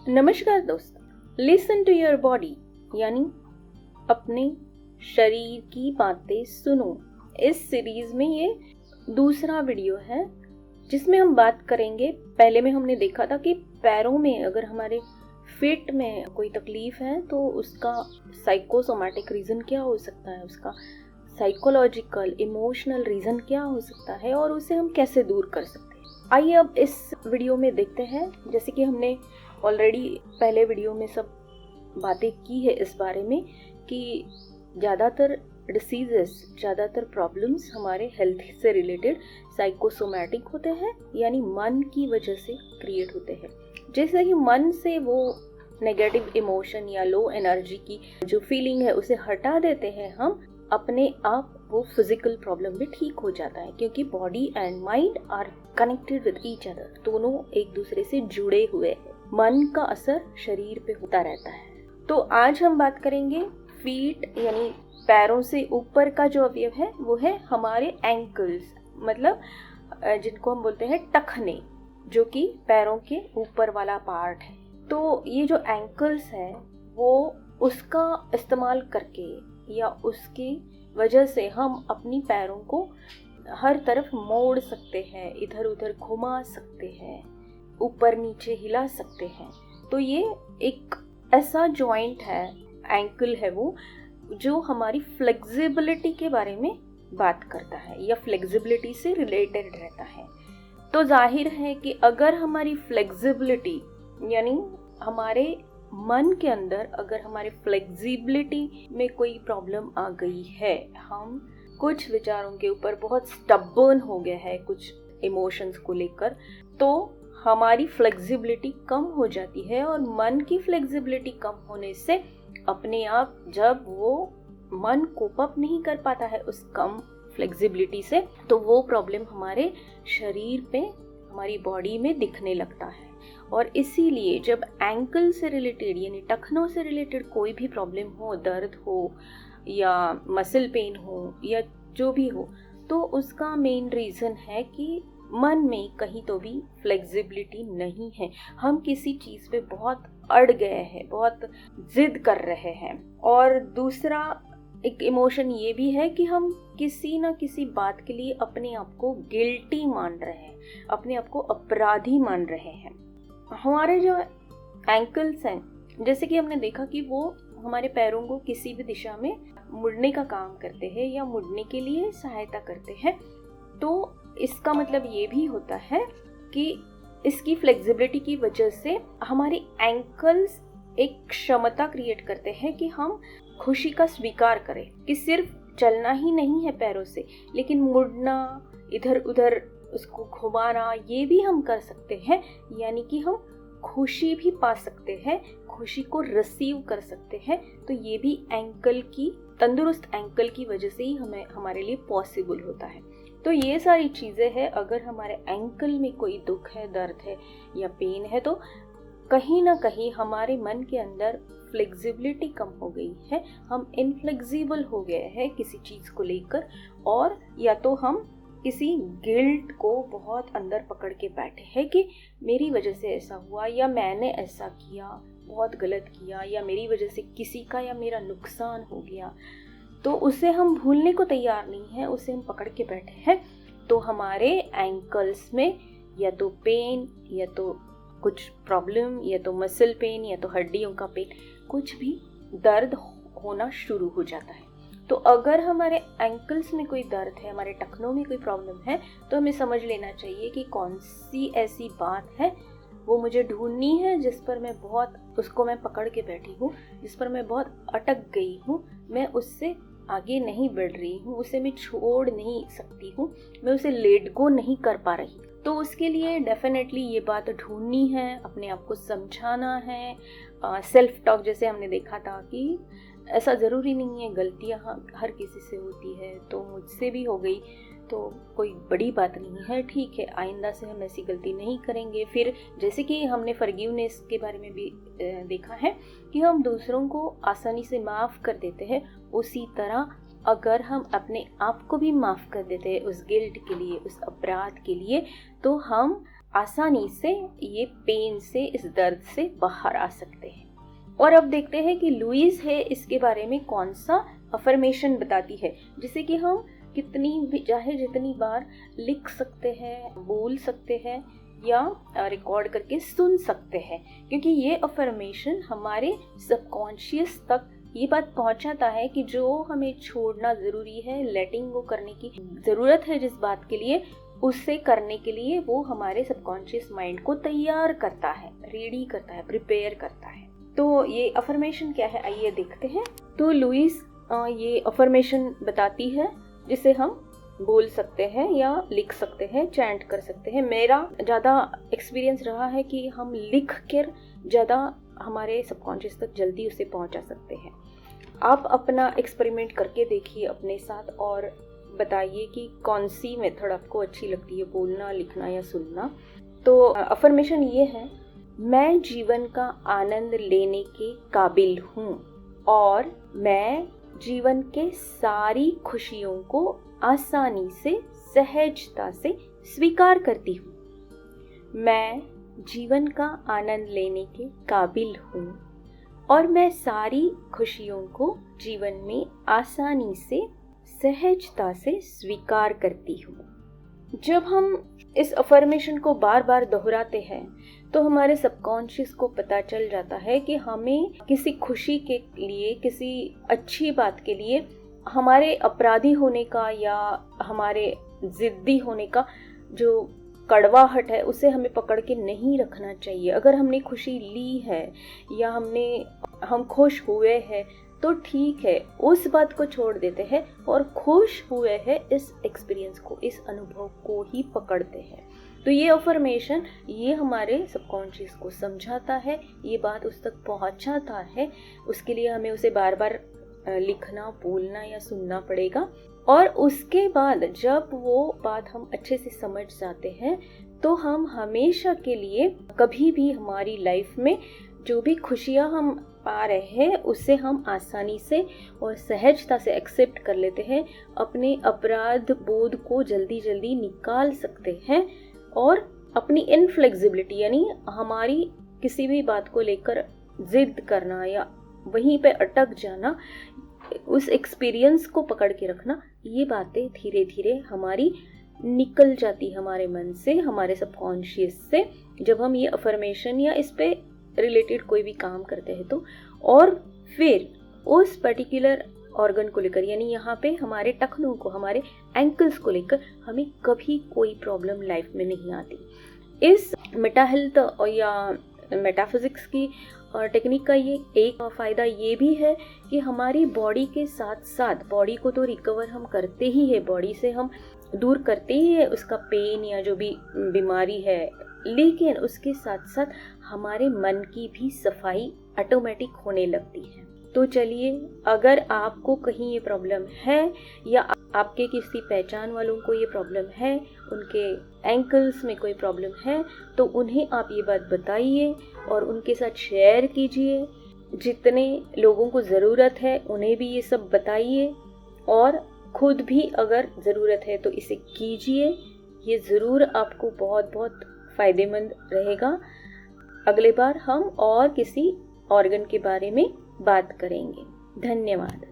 नमस्कार दोस्तों, listen to your body यानी अपने शरीर की बातें सुनो। इस सीरीज में ये दूसरा वीडियो है जिसमें हम बात करेंगे। पहले में हमने देखा था कि पैरों में अगर हमारे फिट में कोई तकलीफ है तो उसका साइकोसोमैटिक रीज़न क्या हो सकता है, उसका साइकोलॉजिकल इमोशनल रीज़न क्या हो सकता है और उसे हम कैसे दूर कर सकते हैं। आइए अब इस वीडियो में देखते हैं। जैसे कि हमने ऑलरेडी पहले वीडियो में सब बातें की है इस बारे में कि ज़्यादातर डिसीजेस, ज़्यादातर प्रॉब्लम्स हमारे हेल्थ से रिलेटेड साइकोसोमैटिक होते हैं, यानी मन की वजह से क्रिएट होते हैं। जैसे ही मन से वो नेगेटिव इमोशन या लो एनर्जी की जो फीलिंग है उसे हटा देते हैं हम, अपने आप वो फिजिकल प्रॉब्लम भी ठीक हो जाता है, क्योंकि body and mind are connected with each other. दोनों एक दूसरे से जुड़े हुए हैं। मन का असर शरीर पे होता रहता है। तो आज हम बात करेंगे फीट यानी पैरों से ऊपर का जो अवयव है वो है हमारे एंकल्स, मतलब जिनको हम बोलते हैं टखने, जो कि पैरों के ऊपर वाला पार्ट है। तो ये जो एंकल्स है वो उसका इस्तेमाल करके या उसकी वजह से हम अपनी पैरों को हर तरफ मोड़ सकते हैं, इधर उधर घुमा सकते हैं, ऊपर नीचे हिला सकते हैं। तो ये एक ऐसा जॉइंट है, एंकल है वो, जो हमारी फ्लेक्सिबिलिटी के बारे में बात करता है या फ्लेक्सिबिलिटी से रिलेटेड रहता है। तो जाहिर है कि अगर हमारी फ्लेक्सिबिलिटी यानी हमारे मन के अंदर अगर हमारे फ्लेक्सिबिलिटी में कोई प्रॉब्लम आ गई है, हम कुछ विचारों के ऊपर बहुत स्टबर्न हो गए हैं कुछ इमोशंस को लेकर, तो हमारी फ्लेक्सिबिलिटी कम हो जाती है। और मन की फ्लेक्सिबिलिटी कम होने से अपने आप जब वो मन कोप अप नहीं कर पाता है उस कम फ्लेक्सिबिलिटी से, तो वो प्रॉब्लम हमारे शरीर पे, हमारी बॉडी में दिखने लगता है। और इसीलिए जब एंकल से रिलेटेड यानी टखनों से रिलेटेड कोई भी प्रॉब्लम हो, दर्द हो या मसल पेन हो या जो भी हो, तो उसका मेन रीज़न है कि मन में कहीं तो भी फ्लेक्सिबिलिटी नहीं है। हम किसी चीज़ पे बहुत अड़ गए हैं, बहुत जिद कर रहे हैं। और दूसरा एक इमोशन ये भी है कि हम किसी ना किसी बात के लिए अपने आप को गिल्टी मान रहे हैं, अपने आप को अपराधी मान रहे हैं। हमारे जो एंकल्स हैं, जैसे कि हमने देखा कि वो हमारे पैरों को किसी भी दिशा में मुड़ने का काम करते हैं या मुड़ने के लिए सहायता करते हैं। तो इसका मतलब ये भी होता है कि इसकी फ्लेक्सिबिलिटी की वजह से हमारे एंकल्स एक क्षमता क्रिएट करते हैं कि हम खुशी का स्वीकार करें, कि सिर्फ चलना ही नहीं है पैरों से, लेकिन मुड़ना, इधर उधर उसको घुमाना, ये भी हम कर सकते हैं। यानी कि हम खुशी भी पा सकते हैं, खुशी को रिसीव कर सकते हैं। तो ये भी एंकल की, तंदुरुस्त एंकल की वजह से ही हमारे लिए पॉसिबल होता है। तो ये सारी चीज़ें हैं। अगर हमारे एंकल में कोई दुख है, दर्द है या पेन है, तो कहीं ना कहीं हमारे मन के अंदर फ्लेक्सिबिलिटी कम हो गई है, हम इनफ्लेक्सिबल हो गए हैं किसी चीज़ को लेकर, और या तो हम किसी गिल्ट को बहुत अंदर पकड़ के बैठे हैं कि मेरी वजह से ऐसा हुआ या मैंने ऐसा किया, बहुत गलत किया, या मेरी वजह से किसी का या मेरा नुकसान हो गया। तो उसे हम भूलने को तैयार नहीं है, उसे हम पकड़ के बैठे हैं। तो हमारे एंकल्स में या तो पेन, या तो कुछ प्रॉब्लम, या तो मसल पेन, या तो हड्डियों का पेन, कुछ भी दर्द होना शुरू हो जाता है। तो अगर हमारे एंकल्स में कोई दर्द है, हमारे टखनों में कोई प्रॉब्लम है, तो हमें समझ लेना चाहिए कि कौन सी ऐसी बात है वो मुझे ढूंढनी है जिस पर मैं बहुत, उसको मैं पकड़ के बैठी हूँ, जिस पर मैं बहुत अटक गई हूँ, मैं उससे आगे नहीं बढ़ रही हूँ, उसे मैं छोड़ नहीं सकती हूँ, मैं उसे लेट गो नहीं कर पा रही। तो उसके लिए डेफिनेटली ये बात ढूंढनी है, अपने आप को समझाना है। सेल्फ टॉक, जैसे हमने देखा था कि ऐसा ज़रूरी नहीं है, गलतियाँ हर किसी से होती है, तो मुझसे भी हो गई, तो कोई बड़ी बात नहीं है, ठीक है, आइंदा से हम ऐसी गलती नहीं करेंगे। फिर जैसे कि हमने फॉरगिवनेस के बारे में भी देखा है कि हम दूसरों को आसानी से माफ़ कर देते हैं, उसी तरह अगर हम अपने आप को भी माफ़ कर देते हैं उस गिल्ट के लिए, उस अपराध के लिए, तो हम आसानी से ये पेन से, इस दर्द से बाहर आ सकते हैं। और अब देखते हैं कि लुईस है इसके बारे में कौन सा अफर्मेशन बताती है, जिसे कि हम कितनी भी चाहे जितनी बार लिख सकते हैं, बोल सकते हैं या रिकॉर्ड करके सुन सकते हैं, क्योंकि ये अफर्मेशन हमारे सबकॉन्शियस तक ये बात पहुंचाता है कि जो हमें छोड़ना ज़रूरी है, लेटिंग गो करने की ज़रूरत है जिस बात के लिए, उससे करने के लिए वो हमारे सबकॉन्शियस माइंड को तैयार करता है, रेडी करता है, प्रिपेयर करता है। तो ये अफर्मेशन क्या है, आइए देखते हैं। तो लुईस ये अफर्मेशन बताती है जिसे हम बोल सकते हैं या लिख सकते हैं, चैंट कर सकते हैं। मेरा ज़्यादा एक्सपीरियंस रहा है कि हम लिख कर ज़्यादा हमारे सबकॉन्शियस तक जल्दी उसे पहुंचा सकते हैं। आप अपना एक्सपेरिमेंट करके देखिए अपने साथ और बताइए कि कौन सी मेथड आपको अच्छी लगती है, बोलना, लिखना या सुनना। तो अफर्मेशन ये है, मैं जीवन का आनंद लेने के काबिल हूँ और मैं जीवन के सारी खुशियों को आसानी से, सहजता से स्वीकार करती हूँ। मैं जीवन का आनंद लेने के काबिल हूँ और मैं सारी खुशियों को जीवन में आसानी से, सहजता से स्वीकार करती हूँ। जब हम इस अफर्मेशन को बार बार दोहराते हैं तो हमारे सबकॉन्शियस को पता चल जाता है कि हमें किसी खुशी के लिए, किसी अच्छी बात के लिए हमारे अपराधी होने का या हमारे जिद्दी होने का जो कड़वाहट है उसे हमें पकड़ के नहीं रखना चाहिए। अगर हमने खुशी ली है या हम खुश हुए हैं तो ठीक है, उस बात को छोड़ देते हैं और खुश हुए हैं इस एक्सपीरियंस को, इस अनुभव को ही पकड़ते हैं। तो ये अफर्मेशन ये हमारे सबकॉन्शियस को समझाता है, ये बात उस तक पहुंचाता है। उसके लिए हमें उसे बार बार लिखना, बोलना या सुनना पड़ेगा। और उसके बाद जब वो बात हम अच्छे से समझ जाते हैं तो हम हमेशा के लिए कभी भी हमारी लाइफ में जो भी खुशियाँ हम पा रहे हैं उसे हम आसानी से और सहजता से एक्सेप्ट कर लेते हैं, अपने अपराध बोध को जल्दी जल्दी निकाल सकते हैं और अपनी इनफ्लेक्सिबिलिटी यानी हमारी किसी भी बात को लेकर जिद करना या वहीं पे अटक जाना, उस एक्सपीरियंस को पकड़ के रखना, ये बातें धीरे धीरे हमारी निकल जाती हमारे मन से, हमारे सबकॉन्शियस से, जब हम ये अफर्मेशन या इस पे रिलेटेड कोई भी काम करते हैं तो। और फिर उस पर्टिकुलर ऑर्गन को लेकर यानी यहाँ पे हमारे टखनों को, हमारे एंकल्स को लेकर हमें कभी कोई प्रॉब्लम लाइफ में नहीं आती। इस मेटा हेल्थ या मेटाफिजिक्स की टेक्निक का ये एक फ़ायदा ये भी है कि हमारी बॉडी के साथ साथ, बॉडी को तो रिकवर हम करते ही है, बॉडी से हम दूर करते ही है उसका पेन या जो भी बीमारी है, लेकिन उसके साथ साथ हमारे मन की भी सफाई ऑटोमेटिक होने लगती है। तो चलिए, अगर आपको कहीं ये प्रॉब्लम है या आपके किसी पहचान वालों को ये प्रॉब्लम है, उनके एंकल्स में कोई प्रॉब्लम है, तो उन्हें आप ये बात बताइए और उनके साथ शेयर कीजिए। जितने लोगों को ज़रूरत है उन्हें भी ये सब बताइए और खुद भी अगर ज़रूरत है तो इसे कीजिए। ये ज़रूर आपको बहुत बहुत फ़ायदेमंद रहेगा। अगले बार हम और किसी ऑर्गन के बारे में बात करेंगे। धन्यवाद।